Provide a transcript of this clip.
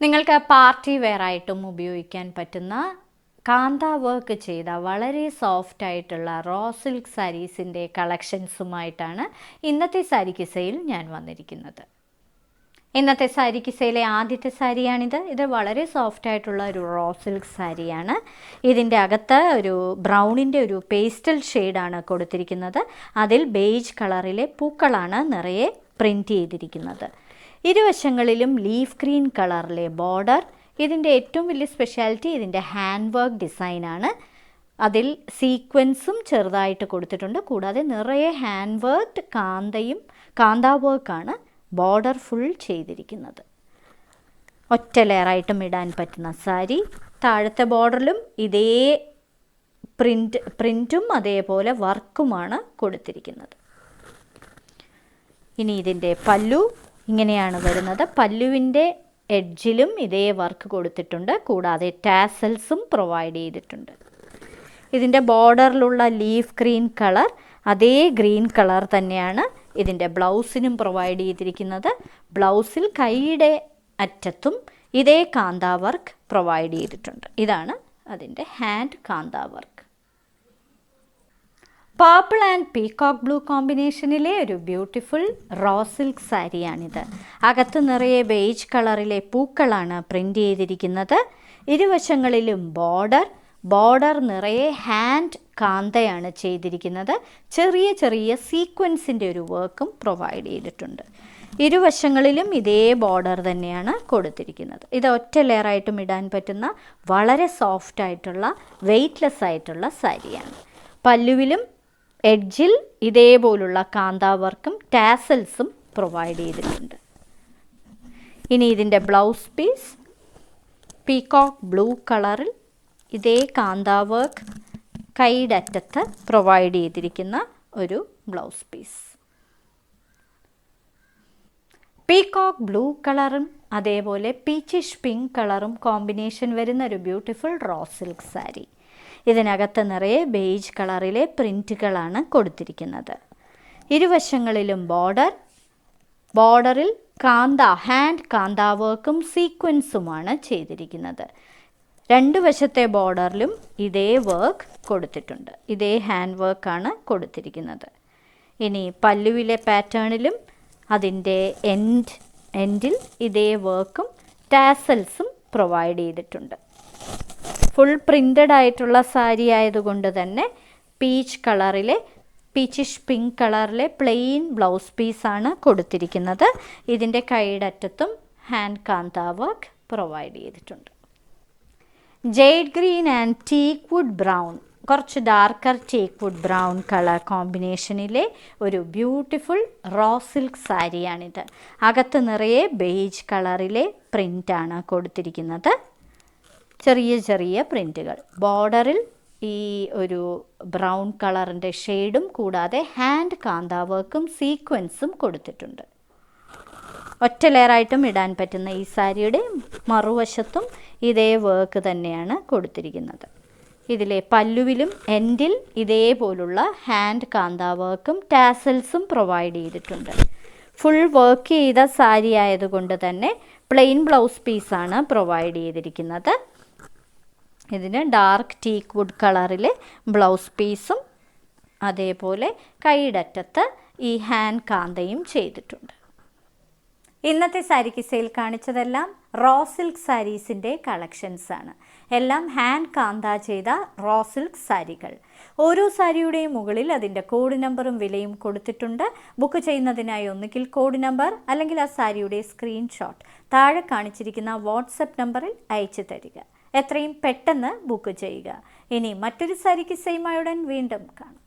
നിങ്ങൾക്ക് party wear ആയിട്ടും ഉപയോഗിക്കാൻ പറ്റുന്ന കാന്ത വർക്ക് ചെയ്ത വളരെ സോഫ്റ്റ് ആയിട്ടുള്ള റോ സിൽക്ക് സാരീസിൻ്റെ കളക്ഷൻസുമായിട്ടാണ് ഇന്നത്തെ സാരി കിസയിൽ ഞാൻ വന്നിരിക്കുന്നത്. ഇന്നത്തെ സാരി കിസയിലെ ആദ്യത്തെ സാരിയാണിത്. ഇത് വളരെ സോഫ്റ്റ് ആയിട്ടുള്ള ഒരു റോ സിൽക്ക് സാരിയാണ്. ഇതിൻ്റെ അകത്ത് ഒരു ബ്രൗണിൻ്റെ ഒരു പേസ്റ്റൽ ഷെയ്ഡാണ് കൊടുത്തിരിക്കുന്നത്. അതിൽ ബേജ് കളറിലെ പൂക്കളാണ് നിറയെ പ്രിൻറ്റ് ചെയ്തിരിക്കുന്നത്. ഇരുവശങ്ങളിലും ലീഫ് ഗ്രീൻ കളറിലെ ബോർഡർ. ഇതിൻ്റെ ഏറ്റവും വലിയ സ്പെഷ്യാലിറ്റി ഇതിൻ്റെ ഹാൻഡ് വർക്ക് ഡിസൈനാണ്. അതിൽ സീക്വൻസും ചെറുതായിട്ട് കൊടുത്തിട്ടുണ്ട്. കൂടാതെ നിറയെ ഹാൻഡ് വർക്ക് കാന്ത വർക്കാണ് ബോർഡർ ഫുൾ ചെയ്തിരിക്കുന്നത്. ഒറ്റ ലെയറായിട്ടും ഇടാൻ പറ്റുന്ന സാരി. താഴത്തെ ബോർഡറിലും ഇതേ പ്രിൻറ്റും അതേപോലെ വർക്കുമാണ് കൊടുത്തിരിക്കുന്നത്. ഇനി ഇതിൻ്റെ പല്ലു ഇങ്ങനെയാണ് വരുന്നത്. പല്ലുവിൻ്റെ എഡ്ജിലും ഇതേ വർക്ക് കൊടുത്തിട്ടുണ്ട്. കൂടാതെ ടാസൽസും പ്രൊവൈഡ് ചെയ്തിട്ടുണ്ട്. ഇതിൻ്റെ ബോർഡറിലുള്ള ലീഫ് ഗ്രീൻ കളർ അതേ ഗ്രീൻ കളർ തന്നെയാണ് ഇതിൻ്റെ ബ്ലൗസിനും പ്രൊവൈഡ് ചെയ്തിരിക്കുന്നത്. ബ്ലൗസിൽ കൈയുടെ അറ്റത്തും ഇതേ കാന്ത വർക്ക് പ്രൊവൈഡ് ചെയ്തിട്ടുണ്ട്. ഇതാണ് അതിൻ്റെ hand kantha work. Purple and peacock blue കോമ്പിനേഷനിലെ ഒരു ബ്യൂട്ടിഫുൾ റോ സിൽക്ക് സാരിയാണിത്. അകത്ത് നിറയെ ബേജ് കളറിലെ പൂക്കളാണ് പ്രിൻ്റ് ചെയ്തിരിക്കുന്നത്. ഇരുവശങ്ങളിലും ബോർഡർ നിറയെ ഹാൻഡ് കാന്തയാണ് ചെയ്തിരിക്കുന്നത്. ചെറിയ ചെറിയ സീക്വൻസിൻ്റെ ഒരു വർക്കും പ്രൊവൈഡ് ചെയ്തിട്ടുണ്ട്. ഇരുവശങ്ങളിലും ഇതേ ബോർഡർ തന്നെയാണ് കൊടുത്തിരിക്കുന്നത്. ഇത് ഒറ്റ ലെയറായിട്ടും ഇടാൻ പറ്റുന്ന വളരെ സോഫ്റ്റ് ആയിട്ടുള്ള വെയ്റ്റ്ലെസ് ആയിട്ടുള്ള സാരിയാണ്. പല്ലുവിലും എഡ്ജിൽ ഇതേപോലുള്ള കാന്ത വർക്കും ടാസൽസും പ്രൊവൈഡ് ചെയ്തിട്ടുണ്ട്. ഇനി ഇതിൻ്റെ ബ്ലൗസ് പീസ് പീകോക്ക് ബ്ലൂ കളറിൽ ഇതേ കാന്ത വർക്ക് കൈയുടെ അറ്റത്ത് പ്രൊവൈഡ് ചെയ്തിരിക്കുന്ന ഒരു ബ്ലൗസ് പീസ്. പീകോക്ക് ബ്ലൂ കളറും അതേപോലെ പീച്ചിഷ് പിങ്ക് കളറും കോമ്പിനേഷൻ വരുന്ന ഒരു ബ്യൂട്ടിഫുൾ റോ സിൽക്ക് സാരി. ഇതിനകത്ത് നിറയെ ബേജ് കളറിലെ പ്രിൻറ്റുകളാണ് കൊടുത്തിരിക്കുന്നത്. ഇരുവശങ്ങളിലും ബോർഡറിൽ ഹാൻഡ് കാന്ത വർക്കും സീക്വൻസുമാണ് ചെയ്തിരിക്കുന്നത്. രണ്ട് വശത്തെ ബോർഡറിലും ഇതേ വർക്ക് കൊടുത്തിട്ടുണ്ട്. ഇതേ ഹാൻഡ് വർക്കാണ് കൊടുത്തിരിക്കുന്നത്. ഇനി പല്ലുവിലെ പാറ്റേണിലും അതിൻ്റെ എൻഡിൽ ഇതേ വർക്കും ടാസൽസും പ്രൊവൈഡ് ചെയ്തിട്ടുണ്ട്. ഫുൾ പ്രിൻ്റഡ് ആയിട്ടുള്ള സാരി ആയതുകൊണ്ട് തന്നെ പീച്ചിഷ് പിങ്ക് കളറിലെ പ്ലെയിൻ ബ്ലൗസ് പീസാണ് കൊടുത്തിരിക്കുന്നത്. ഇതിൻ്റെ കൈയുടെ അറ്റത്തും ഹാൻഡ് കാന്ത വർക്ക് പ്രൊവൈഡ് ചെയ്തിട്ടുണ്ട്. Jade green and teak wood brown, കുറച്ച് darker teak wood brown colour കോമ്പിനേഷനിലെ ഒരു ബ്യൂട്ടിഫുൾ റോ സിൽക്ക് സാരിയാണിത്. അകത്ത് നിറയെ ബേജ് കളറിലെ പ്രിൻ്റാണ് കൊടുത്തിരിക്കുന്നത്. ചെറിയ ചെറിയ പ്രിൻറ്റുകൾ. ബോർഡറിൽ ഈ ഒരു ബ്രൗൺ കളറിൻ്റെ ഷെയ്ഡും കൂടാതെ ഹാൻഡ് കാന്ത വർക്കും സീക്വൻസും കൊടുത്തിട്ടുണ്ട്. ഒറ്റ ലെയറായിട്ടും ഇടാൻ പറ്റുന്ന ഈ സാരിയുടെ മറുവശത്തും ഇതേ വർക്ക് തന്നെയാണ് കൊടുത്തിരിക്കുന്നത്. ഇതിലെ പല്ലുവിലും എൻഡിൽ ഇതേപോലുള്ള ഹാൻഡ് കാന്ത വർക്കും ടാസൽസും പ്രൊവൈഡ് ചെയ്തിട്ടുണ്ട്. ഫുൾ വർക്ക് ചെയ്ത സാരി ആയതുകൊണ്ട് തന്നെ പ്ലെയിൻ ബ്ലൗസ് പീസാണ് പ്രൊവൈഡ് ചെയ്തിരിക്കുന്നത്. ഇതിന് ഡാർക്ക് ടീക്ക് വുഡ് കളറിലെ ബ്ലൗസ് പീസും അതേപോലെ കൈയുടെ അറ്റത്ത് ഈ ഹാൻഡ് കാന്തയും ചെയ്തിട്ടുണ്ട്. ഇന്നത്തെ സാരി കിസയിൽ കാണിച്ചതെല്ലാം റോ സിൽക്ക് സാരീസിൻ്റെ കളക്ഷൻസാണ്. എല്ലാം ഹാൻഡ് കാന്ത ചെയ്ത റോ സിൽക്ക് സാരികൾ. ഓരോ സാരിയുടെയും മുകളിൽ അതിൻ്റെ കോഡ് നമ്പറും വിലയും കൊടുത്തിട്ടുണ്ട്. ബുക്ക് ചെയ്യുന്നതിനായി ഒന്നുകിൽ കോഡ് നമ്പർ അല്ലെങ്കിൽ ആ സാരിയുടെ സ്ക്രീൻഷോട്ട് താഴെ കാണിച്ചിരിക്കുന്ന വാട്സപ്പ് നമ്പറിൽ അയച്ചു തരിക. എത്രയും പെട്ടെന്ന് ബുക്ക് ചെയ്യുക. ഇനി മറ്റൊരു സാരി കിസയുമായി ഉടൻ വീണ്ടും കാണാം.